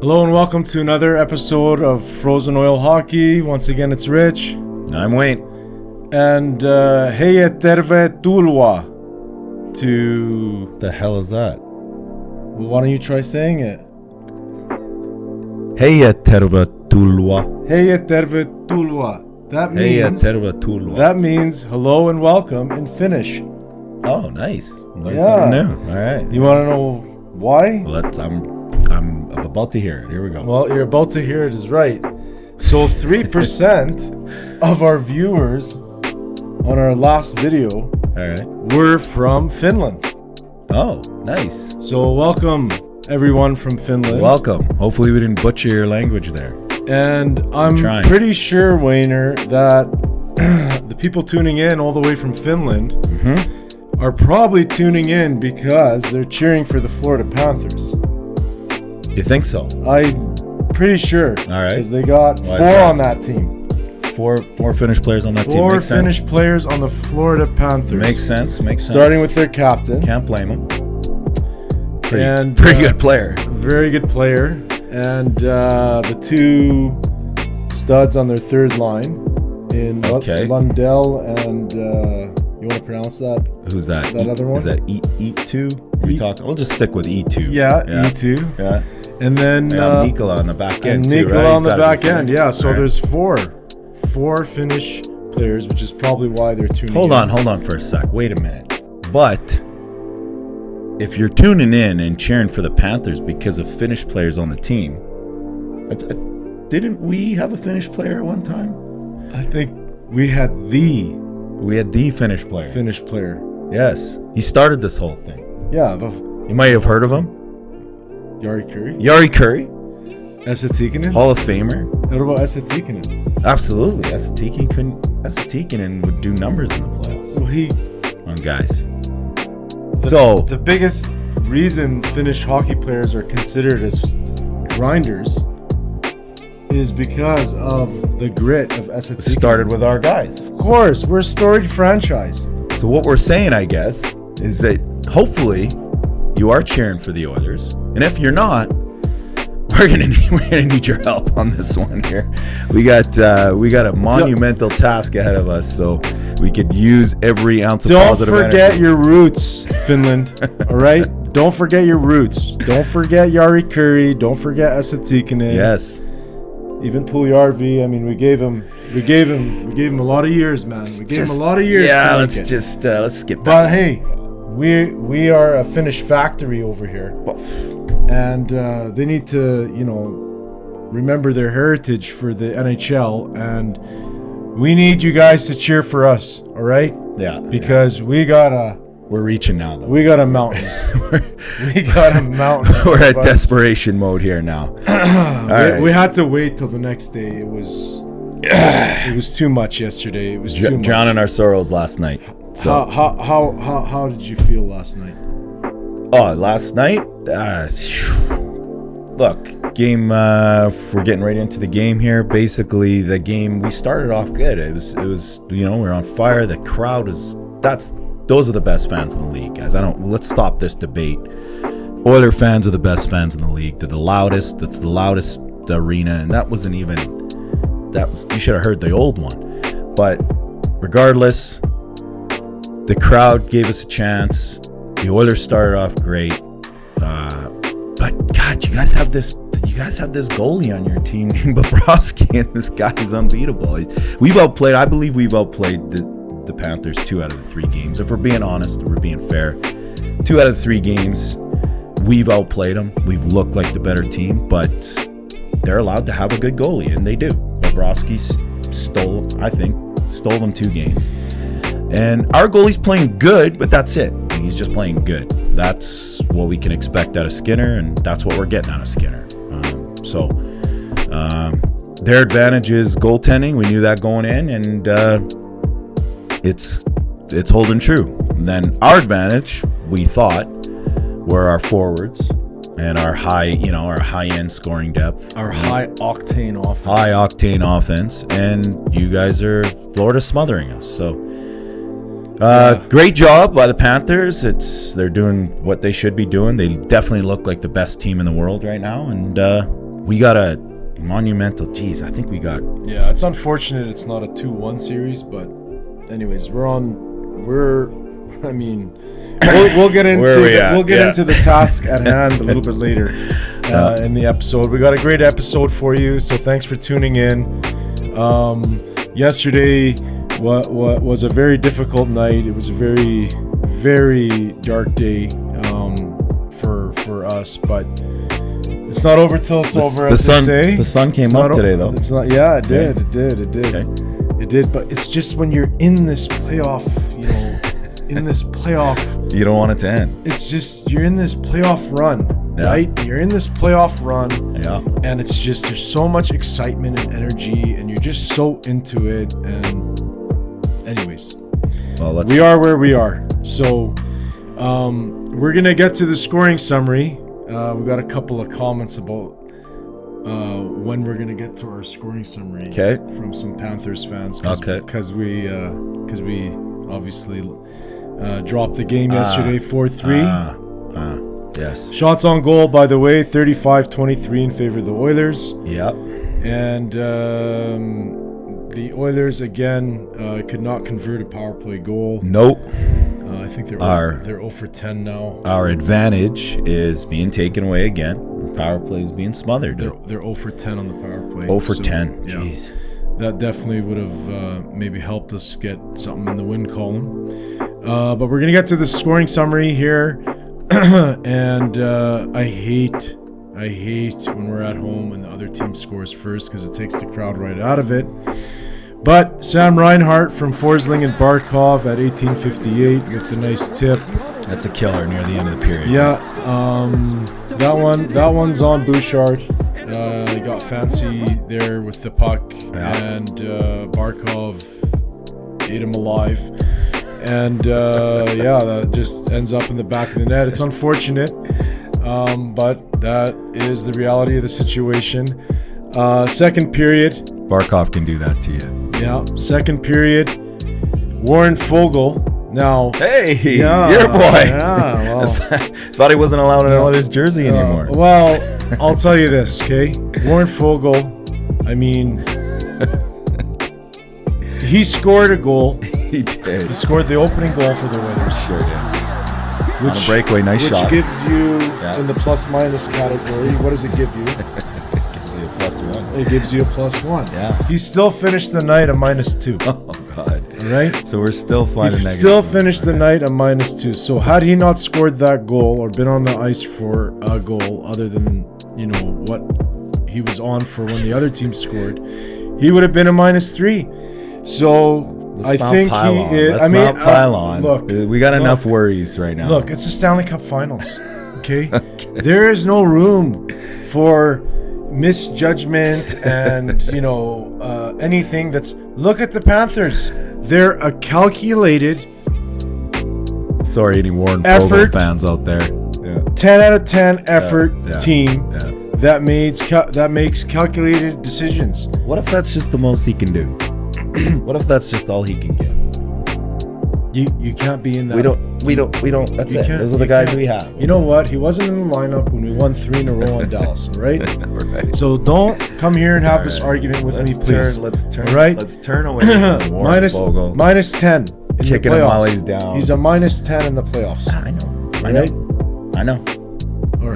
Hello and welcome to another episode of Frozen Oil Hockey. Once again, it's Rich. I'm Wayne. And Heya Tervetuloa to... The hell is that? Well, why don't you try saying it? Heya Tervetuloa. Heya Tervetuloa. That means hello and welcome in Finnish. Oh, nice. Learned something new. All right. You want to know why? Well, I'm about to hear it. Here we go. Well, you're about to hear it is right. So 3% of our viewers on our last video were from Finland. Oh, nice. So welcome everyone from Finland. Welcome. Hopefully we didn't butcher your language there. And I'm pretty sure, Wayner, that the people tuning in all the way from Finland are probably tuning in because they're cheering for the Florida Panthers. You think so? I'm pretty sure. All right. Because they got four on that team. Four Finnish players on that team. Four Finnish players on the Florida Panthers. Makes sense. Starting with their captain. Can't blame him. Pretty good player. Very good player. And the two studs on their third line in Lundell and you want to pronounce that? Who's that? That other one? Is that E2? We'll just stick with E2. Yeah. E2. Yeah. And then Nikola on the back end. And Nikola on the back end. Yeah. So there's four Finnish players, which is probably why they're tuning in. Hold on for a sec. Wait a minute. But if you're tuning in and cheering for the Panthers because of Finnish players on the team, didn't we have a Finnish player at one time? I think we had the Finnish player. Finnish player. Yes. He started this whole thing. Yeah. You might have heard of him. Jari Kurri. Esa Tikkanen. Hall of Famer. What about Esa Tikkanen? Absolutely. Esa Tikkanen would do numbers in the playoffs. Well, on guys. The biggest reason Finnish hockey players are considered as grinders is because of the grit of Esa Tikkanen. Started with our guys. Of course, we're a storied franchise. So what we're saying, I guess, is that hopefully you are cheering for the Oilers, and if you're not, we're gonna need your help on this one here. We got a monumental task ahead of us, so we could use every ounce of positive energy. Don't forget your roots, Finland. All right, don't forget your roots. Don't forget Jari Kurri. Don't forget Esa Tikkanen. Yes. Even Puljärvi. I mean, we gave him a lot of years, man. We gave him a lot of years. Yeah, let's skip that. But hey, we are a Finnish factory over here, and they need to, remember their heritage for the NHL, and we need you guys to cheer for us. All right? Yeah. Because we're reaching now, though. We got a mountain. We got a mountain. We're at desperation mode here now. We had to wait till the next day. It was too much yesterday. It was too much. Drowning our sorrows last night. So how did you feel last night? Oh, last night? Look, game. We're getting right into the game here. Basically, the game we started off good. It was. We're on fire. The crowd is. Those are the best fans in the league, guys. Let's stop this debate. Oiler fans are the best fans in the league. They're the loudest. That's the loudest arena, and that wasn't even. You should have heard the old one. But regardless, the crowd gave us a chance. The Oilers started off great. But God, you guys have this goalie on your team named Bobrovsky, and this guy is unbeatable. I believe we've outplayed the Panthers 2 out of the 3 games. If we're being honest, we're being fair. 2 out of the 3 games, we've outplayed them. We've looked like the better team, but they're allowed to have a good goalie, and they do. Bobrovsky stole them 2 games. And our goalie's playing good, but that's it. He's just playing good. That's what we can expect out of Skinner, and that's what we're getting out of Skinner. Their advantage is goaltending. We knew that going in, and it's holding true. And then our advantage, we thought, were our forwards and our high-end scoring depth. Our high-octane offense. High-octane offense, and you guys are Florida smothering us. So, great job by the Panthers. They're doing what they should be doing. They definitely look like the best team in the world right now, and we got a monumental. Geez, I think we got. Yeah, it's unfortunate it's not a 2-1 series, but anyways, I mean, we'll get into the task at hand a little bit later in the episode. We got a great episode for you, so thanks for tuning in. Yesterday was a very difficult night. It was a very, very dark day for us, but it's not over till it's over. As they say. The sun came up today, though. It's not. Yeah, it did. Okay. It did. But it's just when you're in this playoff, you don't want it to end. It's just you're in this playoff run, right? You're in this playoff run, and it's just there's so much excitement and energy, and you're just so into it. And anyways, we are where we are. So we're gonna get to the scoring summary. We got a couple of comments about when we're gonna get to our scoring summary from some Panthers fans. Because we obviously dropped the game yesterday 4-3. Yes. Shots on goal, by the way, 35-23 in favor of the Oilers. Yep. And the Oilers again could not convert a power play goal. Nope. I think they're 0 for 10 now. Our advantage is being taken away again. Power play is being smothered. They're 0 for 10 on the power play. 0 for 10. Jeez. That definitely would have maybe helped us get something in the win column. But we're going to get to the scoring summary here. And I hate when we're at home and the other team scores first because it takes the crowd right out of it. But Sam Reinhart from Forsling and Barkov at 18:58 with a nice tip. That's a killer near the end of the period. Yeah, that one's on Bouchard. He got fancy there with the puck, and Barkov ate him alive. And that just ends up in the back of the net. It's unfortunate, but that is the reality of the situation. Second period. Barkov can do that to you. Yeah, second period. Warren Foegele. Now, hey, your boy. Yeah, well, thought he wasn't allowed to wear his jersey anymore. Well, I'll tell you this, okay? Warren Foegele, I mean, he scored a goal. He did. He scored the opening goal for the Oilers. Sure did. On a breakaway, nice shot. Which gives you, in the plus-minus category, what does it give you? It gives you a +1. Yeah. He still finished the night a -2. Oh, God. Right? So we're still finding negative. He still finished the night a -2. So had he not scored that goal or been on the ice for a goal other than, what he was on for when the other team scored, he would have been a -3. So Let's not pile on. Look, we got enough worries right now. Look, it's the Stanley Cup Finals. Okay? There is no room for misjudgment and anything that's. Look at the Panthers. They're a calculated. Sorry, any Warren Foegele fans out there. 10 out of 10 effort team that makes calculated decisions. What if that's just the most he can do? What if that's just all he can get? You can't be in that. We don't. That's it. Those are the guys we have. You know what? He wasn't in the lineup when we won 3 in a row on Dallas, all right? Right. So don't come here and have this argument with me, please. Let's turn. All right? Let's turn away from Warren Foegele. -10. Kicking him while he's down. He's a -10 in the playoffs. I know. All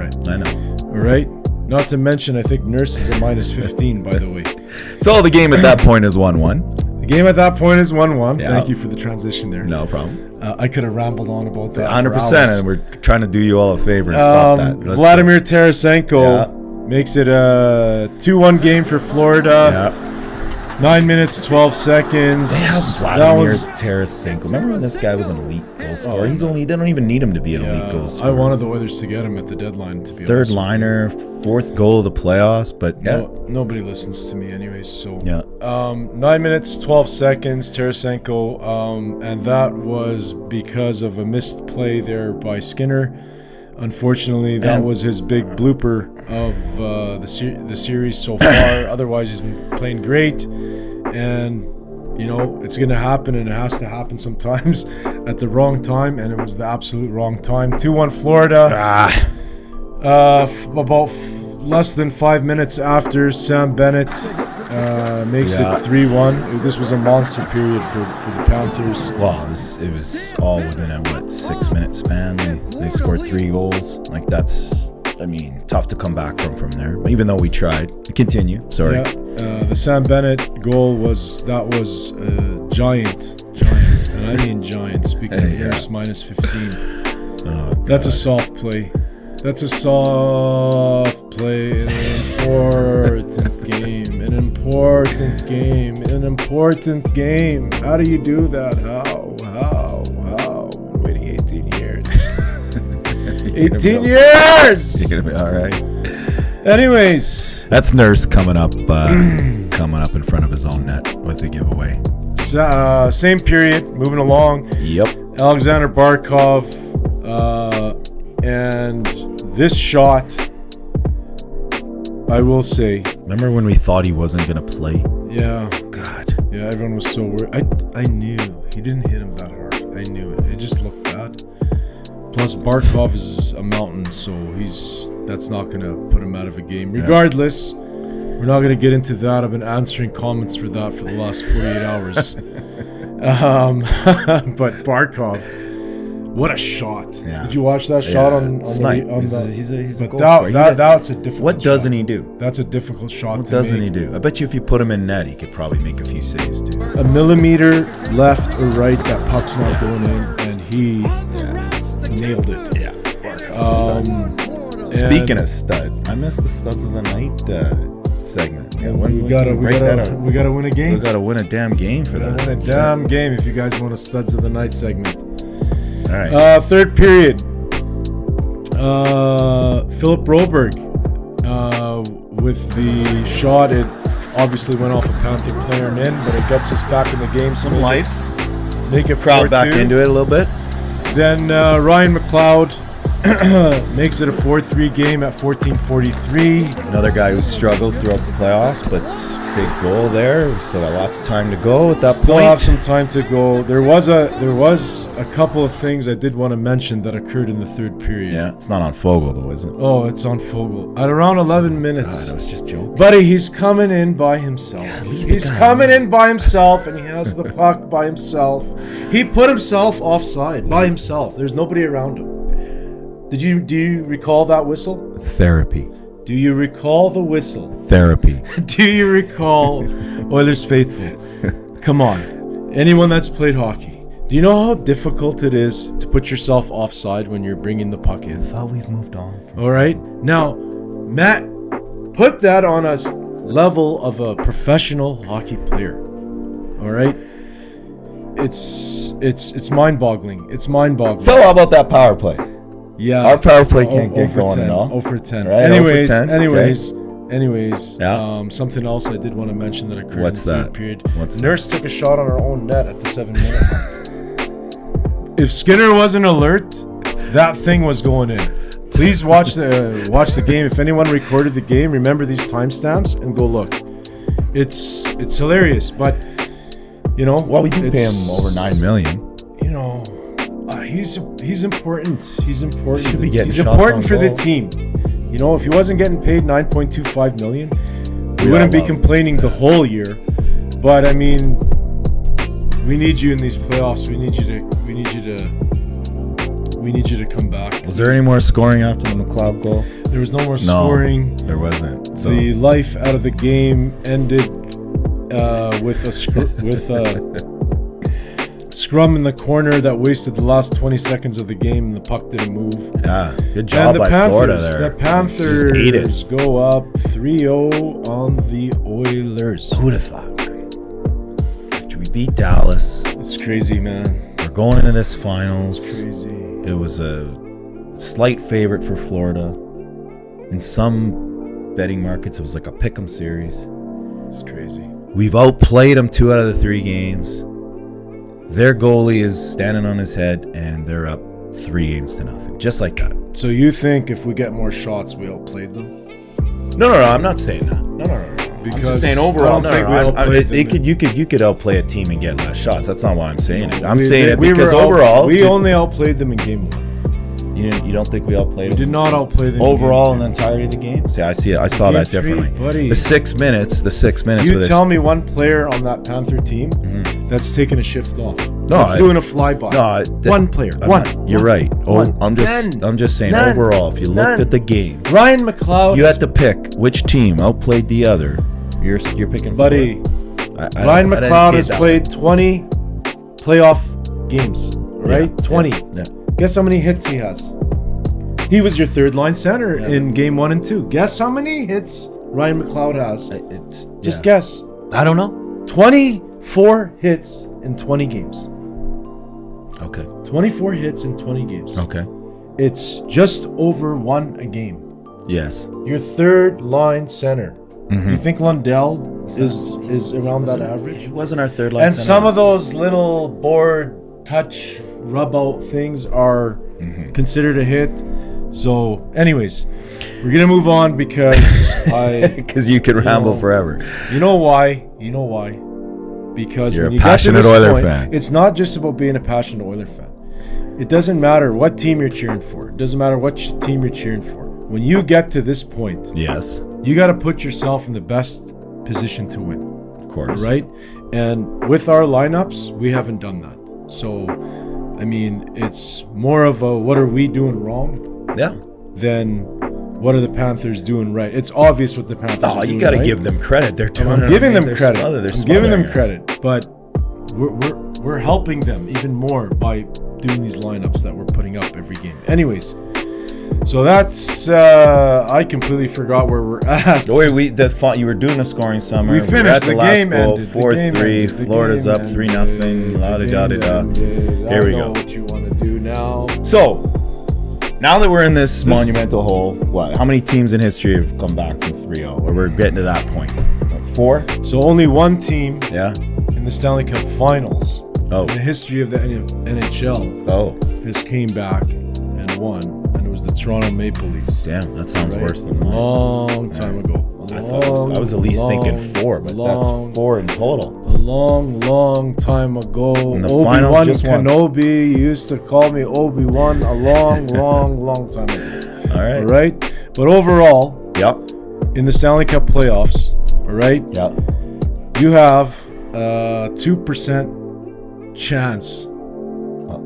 right. Not to mention, I think Nurse is a -15, by the way. So the game at that point is 1-1. The game at that point is 1-1. Yeah. Thank you for the transition there. No problem. I could have rambled on about that 100%, and we're trying to do you all a favor and stop that. Vladimir Tarasenko makes it a 2-1 game for Florida. 9 minutes, 12 seconds. They have Vladimir Tarasenko. Remember when this guy was an elite goal scorer? They don't even need him to be an elite goal scorer. I wanted the Oilers to get him at the deadline, to be Third honest. liner, 4th goal of the playoffs, but nobody listens to me anyways. So 9 minutes, 12 seconds, Tarasenko, and that was because of a missed play there by Skinner. Unfortunately, that was his big blooper of the series so far. Otherwise, he's been playing great. And, it's going to happen, and it has to happen sometimes at the wrong time, and it was the absolute wrong time. 2-1 Florida. About less than 5 minutes after, Sam Bennett makes it 3-1. This was a monster period for the Panthers. Well, it was all within a 6-minute span. They scored 3 goals. Like, that's, I mean, tough to come back from there. Even though we tried. Continue. Sorry. Yeah, the Sam Bennett goal was giant, and I mean giant. Speaking of Nurse, minus 15. Oh, that's a soft play. That's a soft play in an important game. An important game. How do you do that? How? Been waiting 18 years. 18 years! You're going to be all right. Anyways. That's Nurse coming up in front of his own net with the giveaway. Same period, moving along. Yep. Alexander Barkov, and this shot, I will say. Remember when we thought he wasn't going to play? Yeah. God. Yeah, everyone was so worried. I knew. He didn't hit him that hard. I knew it. It just looked bad. Plus, Barkov is a mountain, so that's not going to put him out of a game. Regardless, we're not going to get into that. I've been answering comments for that for the last 48 hours. But Barkov, what a shot. Yeah. Did you watch that shot on the... He's a goal scorer. That's a difficult What doesn't shot. he do? That's a difficult shot What to make. doesn't he do? I bet you if you put him in net, he could probably make a few saves too. A millimeter left or right, that puck's not going in, and he nailed it. Yeah. Barkov's a stud. Speaking of stud, I missed the studs of the night segment. Yeah, we gotta win a game. We gotta win a damn game for that. Win a damn game if you guys want a studs of the night segment. All right. Third period. Philip Broberg with the shot. It obviously went off a Panther player and in, but it gets us back in the game. Some life. Make it crowd back into it a little bit. Then Ryan McLeod makes it a 4-3 game at 14:43. Another guy who struggled throughout the playoffs, but big goal there. We still got lots of time to go at that point. Still have some time to go. There was a couple of things I did want to mention that occurred in the third period. Yeah, it's not on Fogle though, is it? Oh, it's on Fogle. At around 11 minutes. God, I was just joking. Buddy, he's coming in by himself. He's coming in by himself, and he has the puck by himself. He put himself offside by himself. There's nobody around him. Do you recall that whistle? Therapy. Do you recall the whistle? Therapy. Do you recall Oilers faithful? Come on. Anyone that's played hockey. Do you know how difficult it is to put yourself offside when you're bringing the puck in? I thought we've moved on. All right. Now, Matt, put that on a level of a professional hockey player. All right. It's mind-boggling. It's mind-boggling. So how about that power play? Yeah, our power play can't get going at all. 0 for 10. Right, anyways, 0 for 10. Anyways. Yeah. Something else I did want to mention that occurred What's in the that? third period. What's Nurse took a shot on her own net at the 7-minute mark. If Skinner wasn't alert, that thing was going in. Please watch the game. If anyone recorded the game, remember these timestamps and go look. It's hilarious, but you know. Well, we do pay him over $9 million. You know. He's important. He's important. Should be getting He's shots important on for goal. the team. You know, if he wasn't getting paid $9.25 million, we wouldn't be complaining the whole year. But I mean, we need you in these playoffs. We need you to come back. Was there any more scoring after the McLeod goal? There was no more scoring. There wasn't. So. The life out of the game ended with a scrum in the corner that wasted the last 20 seconds of the game, and the puck didn't move. Yeah, good job by Florida there. The Panthers go up 3-0 on the Oilers. Who'd have thought, man? After we beat Dallas. It's crazy, man. We're going into this finals. It's crazy. It was a slight favorite for Florida. In some betting markets, it was like a pick'em series. It's crazy. We've outplayed them 2 out of the 3 games. Their goalie is standing on his head, and they're up 3-0, just like that. So you think if we get more shots, we outplayed them? No, I'm not saying that. No. Because I'm just saying overall. I don't think we outplayed them. You could outplay a team and get less shots. That's not why I'm saying it. I'm saying it because overall, we only outplayed them in game 1. You don't think we outplayed We them? did not outplay them. Overall in the entirety of the game? See, I saw that Game 3, differently. buddy. The 6 minutes You with tell me one player on that Panther team that's taking a shift off. That's I- doing a flyby. One player. You're right. One. I'm just saying None. overall, if you looked at the game, Ryan McLeod. you had to pick which team outplayed the other. You're picking buddy. Ryan McLeod has played 20 playoff games. Right? 20. Yeah. Guess how many hits he has? He was your third line center in game 1 and 2. Guess how many hits Ryan McLeod has? Just guess. I don't know. 24 hits in 20 games. Okay. 24 hits in 20 games. Okay. It's just over 1 a game. Yes. Your third line center. You think Lundell is around that average? It wasn't our third line And center. some of those little board touch rub out things are considered a hit. So, anyways, we're gonna move on because because you could ramble forever. You know why? Because You're when a you get to passionate this Oiler point, fan. it's not just about being a passionate Oiler fan. It doesn't matter what team you're cheering for. It doesn't matter what team you're cheering for. When you get to this point, Yes. you got to put yourself in the best position to win. Of course. Right? And with our lineups, we haven't done that. So, I mean, it's more of a what are we doing wrong Yeah. than what are the Panthers doing right. It's obvious what the Panthers are doing You got to right. give them credit. They're doing I'm giving them they're credit. smothered. I'm giving them credit, but we're helping them even more by doing these lineups that we're putting up every game. Anyways, so that's I completely forgot where we're at. You were doing the scoring summary. We finished. The game goal, ended. 4-3. Florida's up 3-0. La da da da da. Here we go. What you want to do now? So, now that we're in this monumental hole, how many teams in history have come back from 3-0? Or we're getting to that point? 4? So only one team Yeah. in the Stanley Cup Finals Oh. in the history of the NHL Oh. has came back and won, and it was the Toronto Maple Leafs. Damn, that sounds worse than a mine. long time ago. I was at least thinking 4, but that's 4 in total. A long time ago. And the finals Obi-Wan just won. Kenobi used to call me Obi-Wan a long time ago. All right. All right? But overall, Yep. in the Stanley Cup playoffs, all right, Yep. you have a 2% chance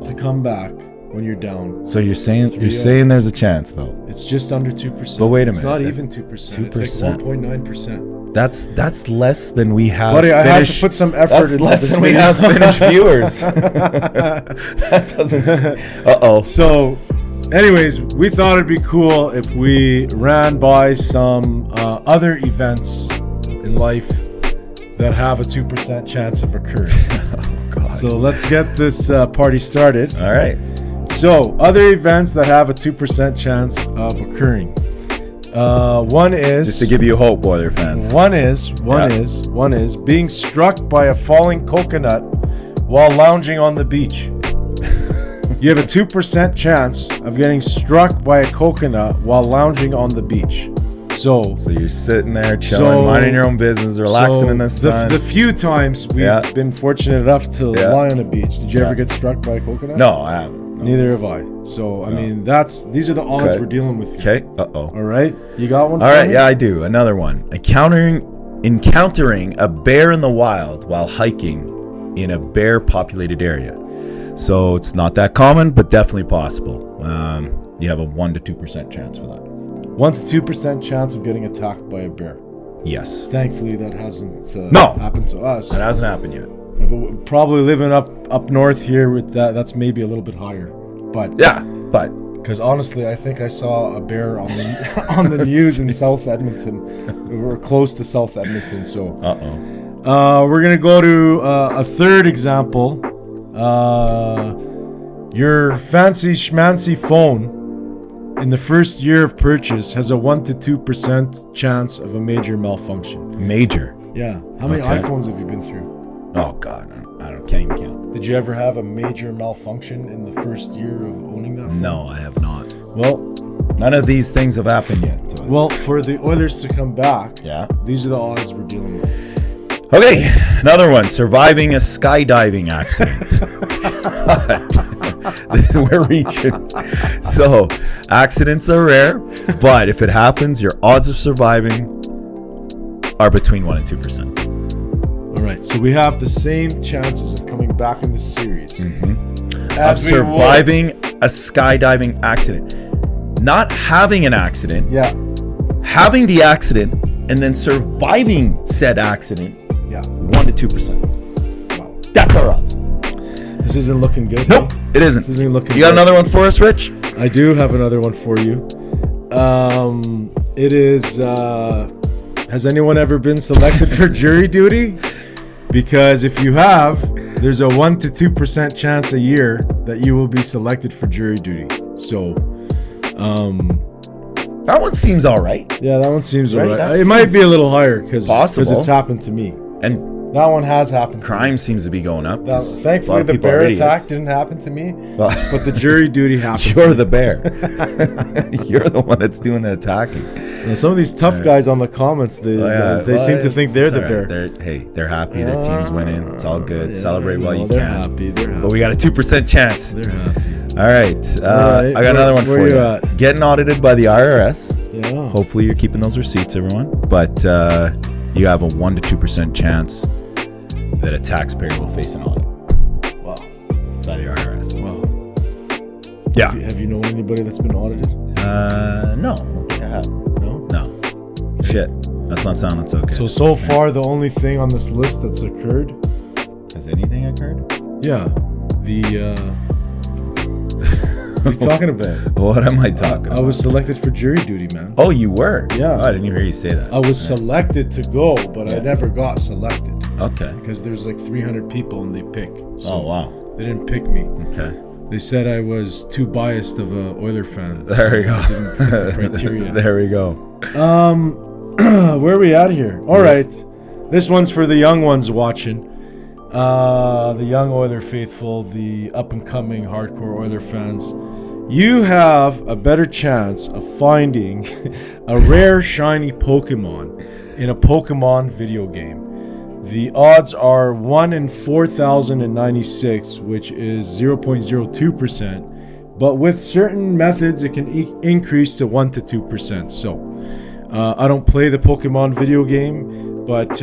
to come back when you're down. So you're saying there's a chance though. It's just under 2%. But wait a It's minute. not even 2%. It's like 1.9%. That's less than we have. Buddy, I had to finished- put some effort That's into less this than we video. have finished viewers. That doesn't. Uh-oh. So, anyways, we thought it'd be cool if we ran by some other events in life that have a 2% chance of occurring. Oh God. So let's get this party started. All right. So, other events that have a 2% chance of occurring. One is Just to give you hope, Oiler fans. One is being struck by a falling coconut while lounging on the beach. You have a 2% chance of getting struck by a coconut while lounging on the beach. So you're sitting there chilling, minding your own business, relaxing in the sun. The few times we've been fortunate enough to lie on a beach. Did you ever get struck by a coconut? No, I haven't. No. Neither have I. So I mean, these are the odds we're dealing with here. Okay. Uh-oh. All right. You got one? All right. Yeah, I do. Another one. Encountering a bear in the wild while hiking in a bear-populated area. So it's not that common, but definitely possible. You have a 1 to 2% chance for that. 1 to 2% chance of getting attacked by a bear. Yes. Thankfully, that hasn't happened to us. That hasn't happened yet. But probably living up north here with that's maybe a little bit higher. But yeah, because honestly, I think I saw a bear on the on the news in South Edmonton. We were close to South Edmonton, so. We're gonna go to a third example. Your fancy schmancy phone in the first year of purchase has a 1 to 2% chance of a major malfunction. Major? Yeah. How many iPhones have you been through? Oh God, can't even count. Did you ever have a major malfunction in the first year of owning that phone? No, I have not. Well, none of these things have happened yet to us. Well, for the Oilers to come back, yeah, these are the odds we're dealing with. Okay, another one. Surviving a skydiving accident. We're reaching. So accidents are rare, but if it happens, your odds of surviving are between 1% and 2%. All right, so we have the same chances of coming back in the series. Of surviving a skydiving accident. Not having an accident. Yeah. Having the accident and then surviving said accident. Yeah. 1% to 2%. Wow. That's our odds. This isn't looking good. Nope, it isn't. This isn't looking You got good. another one for us, Rich? I do have another one for you. It is, has anyone ever been selected for jury duty? Because if you have, there's a 1% to 2% chance a year that you will be selected for jury duty. So, That one seems all right. yeah, that one seems Right, alright. that It might seems be a little higher because possible. it's happened to me. And That one has happened. To me. crime seems to be going up. 'cause a lot Thankfully, of the people are bear idiots. attack didn't happen to me, Well, but the jury duty happened. you're the bear. You're the one that's doing the attacking. And some of these tough guys on the comments, they seem to think they're the bear. They're happy. Their team's winning. It's all good. Yeah, Celebrate while you they're can. Happy. They're happy. But we got a 2% chance. They're happy. All right. All right. I got another one Where for you you. at? Getting audited by the IRS. Yeah. Hopefully you're keeping those receipts, everyone. But you have a 1% to 2% chance that a taxpayer will face an audit Wow. by the IRS. Wow. Yeah. Have you known anybody that's been audited? No, I don't think I have. No. No. Shit. That's not sounding so good. So far, the only thing on this list that's occurred, Has anything occurred? yeah, what are you talking about? What am I talking about? I was selected for jury duty, man. Oh, you were? Yeah. Oh, I didn't even hear you say that. I was selected to go, but I never got selected Okay. because there's like 300 people and they pick. So Oh, wow. They didn't pick me. Okay. They said I was too biased of a Oiler fan. There we go. Didn't fit the criteria. There we go. Where are we at here? All right. This one's for the young ones watching. The young Oiler faithful, the up-and-coming hardcore Oiler fans. You have a better chance of finding a rare shiny Pokemon in a Pokemon video game. The odds are 1 in 4,096, which is 0.02%. But with certain methods, it can increase to 1% to 2%. So, I don't play the Pokemon video game, but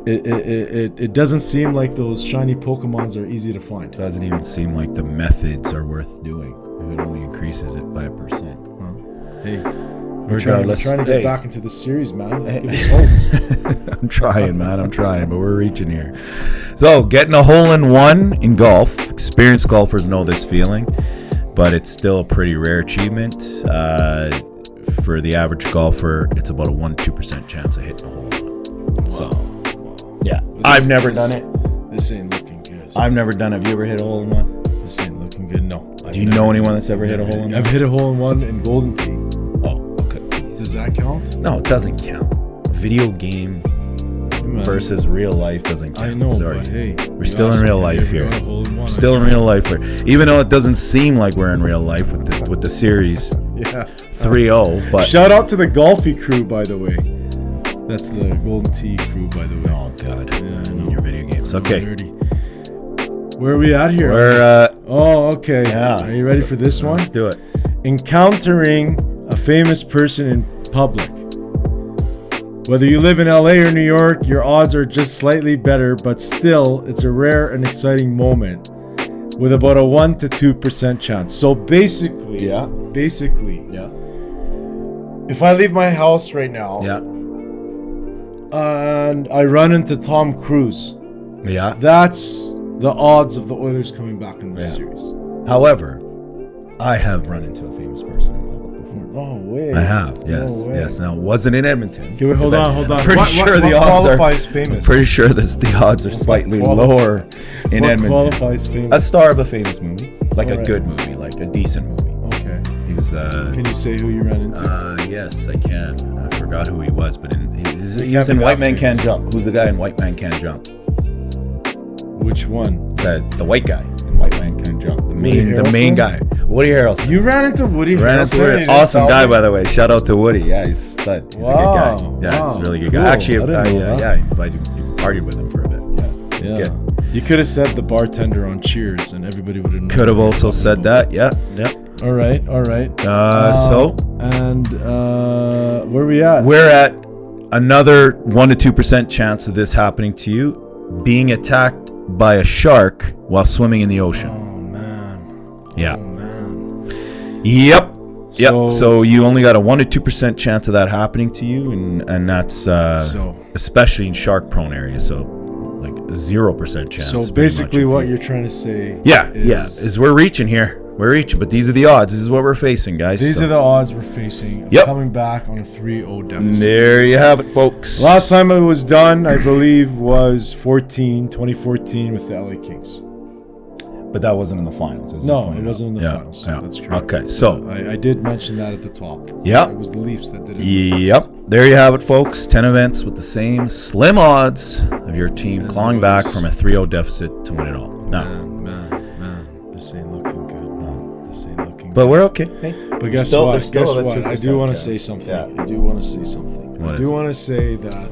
it doesn't seem like those shiny Pokemons are easy to find. Doesn't even seem like the methods are worth doing if it only increases it by 1%. Hey, Regardless, we're trying to get hey. back into the series, man. Hey. Give us hope. I'm trying, man. I'm trying, but we're reaching here. So, getting a hole-in-one in golf. Experienced golfers know this feeling, but it's still a pretty rare achievement. For the average golfer, it's about a 1% to 2% chance of hitting a hole-in-one. So, yeah. I've never done it. This ain't looking good. I've never done it. Have you ever hit a hole-in-one? This ain't looking good. No. Do you know anyone that's ever hit a hole-in-one? I've hit a hole-in-one in Golden Tee. Oh, okay. Does that count? No, it doesn't count. Video game versus real life doesn't count. I know, Sorry. but hey, We're still in real life here. We're still in real life here. Even though it doesn't seem like we're in real life with the series Yeah. 3-0, but Shout out to the Golfy crew, by the way. That's the Golden Tee crew, by the way. oh god, Yeah, I know. in your video games. Okay, Nerdy. Where are we at here? we're Oh, okay. Yeah. Are you ready for this one? let's do it. Encountering a famous person in public. Whether you live in LA or New York, your odds are just slightly better, but still, it's a rare and exciting moment with about a 1% to 2% chance. So basically, Yeah. Yeah. if I leave my house right now Yeah. and I run into Tom Cruise, Yeah. that's the odds of the Oilers coming back in this Yeah. series. However, I have run into a famous person in public before. Oh, way. I have, yes, No way. yes. Now, it wasn't in Edmonton. Okay, wait, hold on. I'm pretty sure the what odds qualifies are. famous? I'm pretty sure the odds are slightly lower in What Edmonton. qualifies A famous? star of a famous movie, like a Alright. good movie, like a decent movie. Okay. He was. Can you say who you ran into? Yes, I can. I forgot who he was, but he was can't in be White that Man Can't famous. Jump. Who's the guy in White Man Can't Jump? Which one? The white guy in White Man Can't Jump. The main Harrelson? guy. Woody Harrelson. You ran into Woody Ran into Harrelson? Woody. Awesome guy, by the way. Shout out to Woody. Yeah, he's a stud. He's a good guy. Yeah, Wow. he's a really good Cool. guy. Actually, I didn't know that. yeah, I invited, partied with him for a bit. Yeah, he's Yeah. good. You could have said the bartender on Cheers, and everybody would have known. Could have also said that. Yeah. All right. And where are we at? We're at another 1 to 2% chance of this happening to you, being attacked by a shark while swimming in the ocean. Oh man. Yeah. Oh man. Yep. So you only got a 1 to 2% chance of that happening to you, and that's especially in shark-prone areas. So like a 0% chance. So basically, what you're trying to say, is we're reaching here. We're reaching, but these are the odds. This is what we're facing, guys. These are the odds we're facing of coming back on a 3-0 deficit. There you have it, folks. Last time it was done, I believe, was 2014 with the LA Kings. But that wasn't in the finals. It wasn't in the finals. Yeah. That's correct. Okay, so I did mention that at the top. Yeah. It was the Leafs that did it. Yep. There you have it, folks. 10 events with the same slim odds of your team clawing back from a 3-0 deficit to win it all. Man, this ain't looking good, man. This ain't looking good. But we're okay. Hey, but guess what? I do want to say something. Yeah. I do want to say something. I do want to say that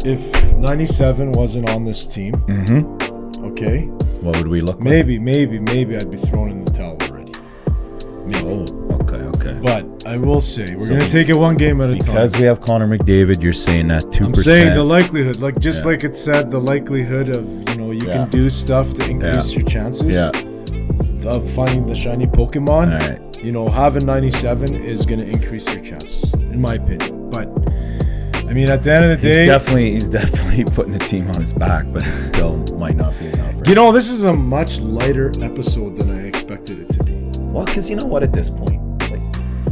if 97 wasn't on this team, okay, what would we look like? Maybe I'd be thrown in the towel already. Maybe. Oh, okay. But I will say we're gonna take it one game at a time. Because we have Connor McDavid, you're saying that 2%. I'm saying the likelihood, like it said, the likelihood of you can do stuff to increase your chances of finding the shiny Pokemon. All right. Having 97 is gonna increase your chances, in my opinion. But I mean, at the end of the day, he's definitely putting the team on his back, but it still might not be enough. Right? This is a much lighter episode than I expected it to be. Well, because you know what, at this point,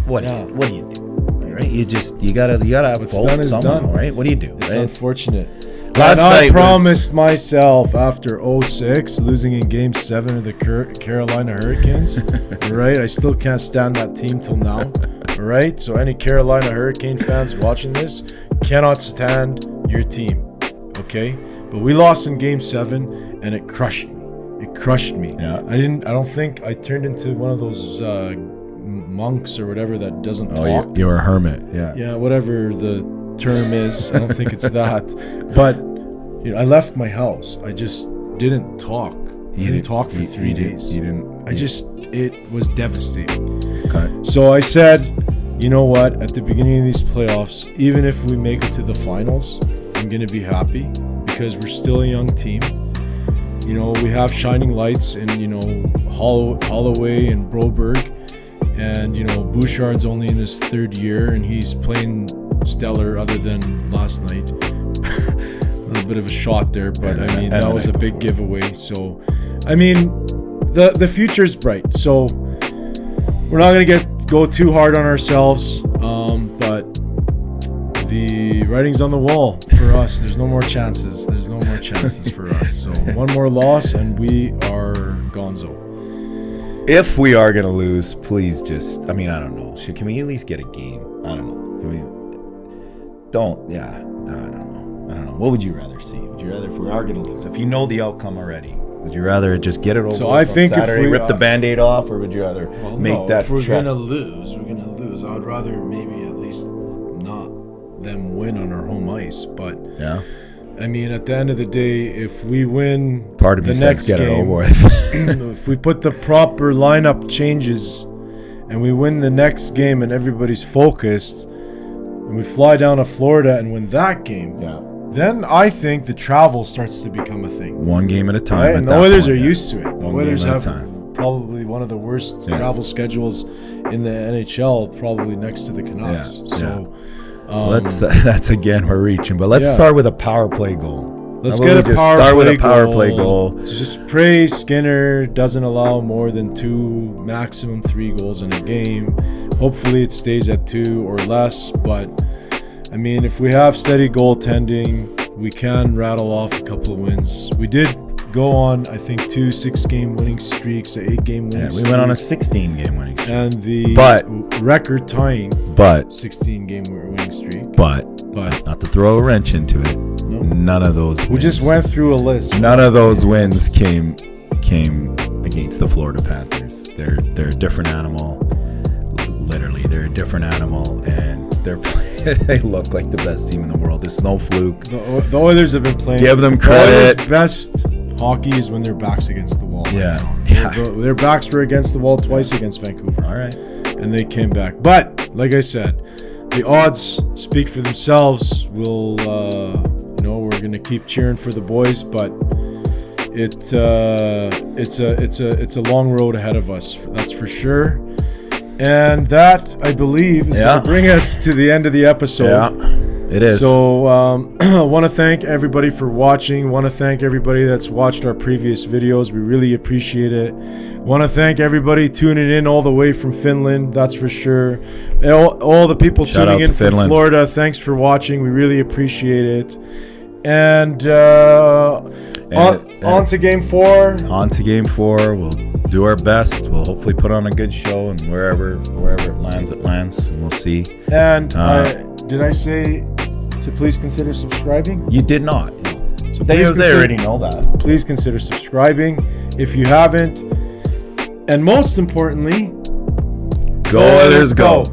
what do you do? Right? You gotta have what's done is done, right? What do you do? It's right? unfortunate. Last night I promised myself after 06 losing in Game 7 of the Carolina Hurricanes. Right, I still can't stand that team till now. All right, so any Carolina Hurricane fans watching this cannot stand your team. Okay, but we lost in Game 7 and it crushed me. Yeah. I don't think I turned into one of those monks or whatever that doesn't talk. You're a hermit. Yeah, whatever the term is. I don't think it's that. But I left my house. I just didn't talk. I didn't talk for 3 days. It was devastating. Okay. So I said, you know what? At the beginning of these playoffs, even if we make it to the finals, I'm going to be happy because we're still a young team. We have shining lights in, Holloway and Broberg. And, Bouchard's only in his 3rd year, and he's playing stellar other than last night. A little bit of a shot there, but, that was a big giveaway. So, the future's bright. So, we're not going to go too hard on ourselves, but the writing's on the wall for us. There's no more chances. For us. So, one more loss, and we are gonzo. If we are going to lose, please just, I don't know. Can we at least get a game? I don't know. I don't know. What would you rather see? Would you rather, if we are going to lose, if you know the outcome already, would you rather just get it over I think Saturday, if we rip the Band-Aid off, or would you rather that? If we're going to lose, we're going to lose. I'd rather maybe at least not them win on our home ice. But, yeah. At the end of the day, if we win part of the me next says get game, it over with. if we put the proper lineup changes and we win the next game and everybody's focused and we fly down to Florida and win that game, then I think the travel starts to become a thing. One game at a time. Right? And the Oilers are used to it. The Oilers have probably one of the worst travel schedules in the NHL, probably next to the Canucks. That's again we're reaching, but let's start with a power play goal. Let's get a power play goal. So just pray Skinner doesn't allow more than 2, maximum 3 goals in a game. Hopefully it stays at 2 or less, but if we have steady goaltending, we can rattle off a couple of wins. We did go on, I think, 2 6-game winning streaks, an 8-game winning streak. We went on a 16-game winning streak. And the record-tying 16-game winning streak. But not to throw a wrench into it, none of those wins. We just went through a list. None of those wins came against the Florida Panthers. They're a different animal. Literally, they're a different animal, and they look like the best team in the world. It's no fluke. The Oilers have been playing. Give them credit. The Oilers' best hockey is when their back's against the wall. Yeah. Their backs were against the wall twice against Vancouver. All right. And they came back. But like I said, the odds speak for themselves. We'll, we're gonna keep cheering for the boys, but it's a long road ahead of us. That's for sure. And that, I believe, is going to bring us to the end of the episode. Yeah, it is. So I want to thank everybody for watching. Want to thank everybody that's watched our previous videos. We really appreciate it. Want to thank everybody tuning in all the way from Finland. That's for sure. All the people tuning in from Florida, thanks for watching. We really appreciate it. And on to Game 4. On to Game 4. We'll do our best. We'll hopefully put on a good show, and wherever it lands, and we'll see. And did I say to please consider subscribing? You did not. So they already know that. Please consider subscribing if you haven't. And most importantly, go Oilers, go.